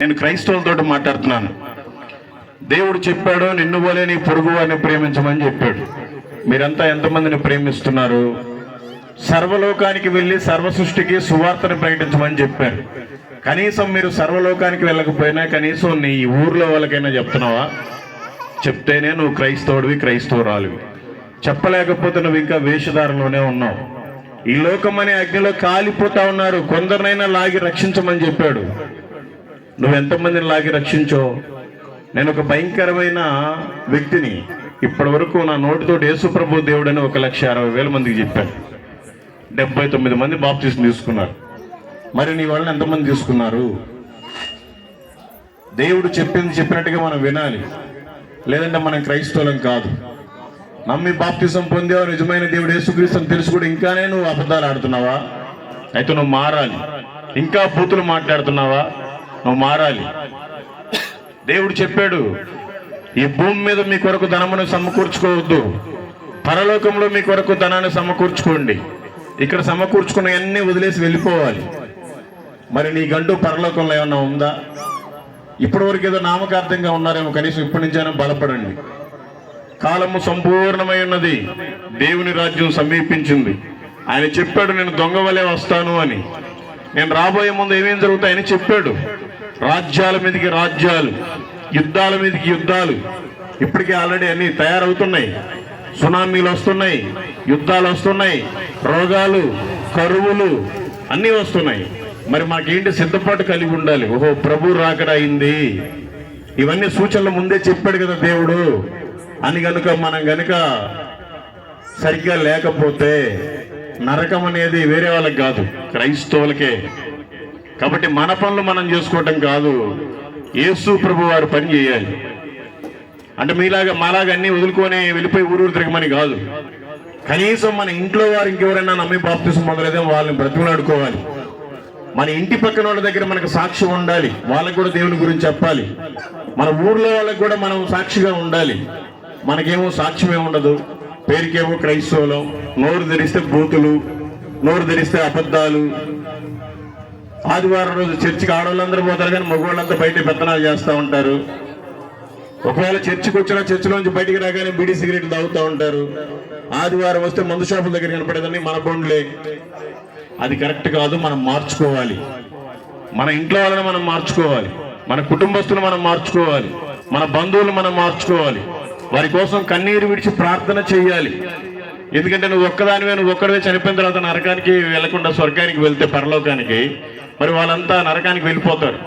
నేను క్రైస్తవులతో మాట్లాడుతున్నాను. దేవుడు చెప్పాడు, నిన్ను పోలే నీ పొరుగు వారిని ప్రేమించమని చెప్పాడు. మీరంతా ఎంతమందిని ప్రేమిస్తున్నారు? సర్వలోకానికి వెళ్ళి సర్వ సృష్టికి సువార్తను ప్రకటించమని చెప్పారు. కనీసం మీరు సర్వలోకానికి వెళ్ళకపోయినా కనీసం నీ ఊర్లో వాళ్ళకైనా చెప్తున్నావా? చెప్తేనే నువ్వు క్రైస్తవుడివి, క్రైస్తవురాలివి. చెప్పలేకపోతే నువ్వు ఇంకా వేషధారంలోనే ఉన్నావు. ఈ లోకం అనే అగ్నిలో కాలిపోతా ఉన్నారు. కొందరినైనా లాగి రక్షించమని చెప్పాడు. నువ్వు ఎంతమందిని లాగి రక్షించో? నేను ఒక భయంకరమైన వ్యక్తిని ఇప్పటి వరకు నా నోటితోటి యేసుప్రభు దేవుడని 1,60,000 మందికి చెప్పాను. 79 మంది బాప్తిస్మం తీసుకున్నారు. మరి నీ వాళ్ళని ఎంతమంది తీసుకున్నారు? దేవుడు చెప్పినట్టుగా మనం వినాలి, లేదంటే మనం క్రైస్తవులం కాదు. నమ్మి బాప్తిజం పొందావు, నిజమైన దేవుడు యేసుక్రీస్తుని తెలుసు కూడా ఇంకానే నువ్వు అబద్ధాలు ఆడుతున్నావా? అయితే నువ్వు మారాలి. ఇంకా బూతులు మాట్లాడుతున్నావా? నువ్వు మారాలి. దేవుడు చెప్పాడు, ఈ భూమి మీద మీ కొరకు ధనమును సమకూర్చుకోవద్దు, పరలోకంలో మీ కొరకు ధనాన్ని సమకూర్చుకోండి. ఇక్కడ సమకూర్చుకున్న అన్నీ వదిలేసి వెళ్ళిపోవాలి. మరి నీ గంటూ పరలోకంలో ఏమన్నా ఉందా? ఇప్పటి వరకు ఏదో నామకార్థంగా ఉన్నారేమో, కనీసం ఇప్పటి నుంచైనా బలపడండి. కాలము సంపూర్ణమై ఉన్నది, దేవుని రాజ్యం సమీపించింది. ఆయన చెప్పాడు, నేను దొంగ వలె వస్తాను అని. నేను రాబోయే ముందు ఏమేం జరుగుతాయని చెప్పాడు. రాజ్యాల మీదకి రాజ్యాలు, యుద్ధాల మీదకి యుద్ధాలు. ఇప్పటికే ఆల్రెడీ అన్ని తయారవుతున్నాయి. సునామీలు వస్తున్నాయి, యుద్ధాలు వస్తున్నాయి, రోగాలు, కరువులు అన్నీ వస్తున్నాయి. మరి మాకేంటి? సిద్ధపాటు కలిగి ఉండాలి. ఓహో, ప్రభు రాకడ అయింది. ఇవన్నీ సూచనలు ముందే చెప్పాడు కదా దేవుడు అని. కనుక మనం గనుక సరిగ్గా లేకపోతే నరకం అనేది వేరే వాళ్ళకి కాదు, క్రైస్తవులకే. కాబట్టి మన పనులు మనం చేసుకోవటం కాదు, యేసు ప్రభు వారు పని చేయాలి. అంటే మాలాగా అన్ని వదులుకొని వెళ్ళిపోయి ఊరూరు తిరగమని కాదు. కనీసం మన ఇంట్లో వారు ఇంకెవరైనా నమ్మి బాప్తిసం పొందలేదో వాళ్ళని బ్రతిమలాడుకోవాలి. మన ఇంటి పక్కన వాళ్ళ దగ్గర మనకు సాక్ష్యం ఉండాలి, వాళ్ళకు కూడా దేవుని గురించి చెప్పాలి. మన ఊర్లో వాళ్ళకు కూడా మనం సాక్షిగా ఉండాలి. మనకేమో సాక్ష్యమే ఉండదు, పేరుకేమో క్రైస్తవులం. నోరు తెరిస్తే బూతులు, నోరు తెరిస్తే అబద్ధాలు. ఆదివారం రోజు చర్చికి ఆడవాళ్ళందరూ పోతారు, కానీ మగవాళ్ళంతా బయట పెత్తనాలు చేస్తూ ఉంటారు. ఒకవేళ చర్చికి వచ్చినా చర్చిలోంచి బయటికి రాగానే బీడీ సిగరెట్లు తాగుతూ ఉంటారు. ఆదివారం వస్తే మందు షాపుల దగ్గర కనపడేదని మన బండ్లే. అది కరెక్ట్ కాదు. మనం మార్చుకోవాలి. మన ఇంట్లో వాళ్ళని మనం మార్చుకోవాలి, మన కుటుంబస్తులు మనం మార్చుకోవాలి, మన బంధువులు మనం మార్చుకోవాలి. వారి కోసం కన్నీరు విడిచి ప్రార్థన చేయాలి. ఎందుకంటే నువ్వు ఒక్కడివే చనిపోయిన తర్వాత నరకానికి వెళ్లకుండా స్వర్గానికి వెళ్తే, పరలోకానికి, మరి వాళ్ళంతా నరకానికి వెళ్ళిపోతారు.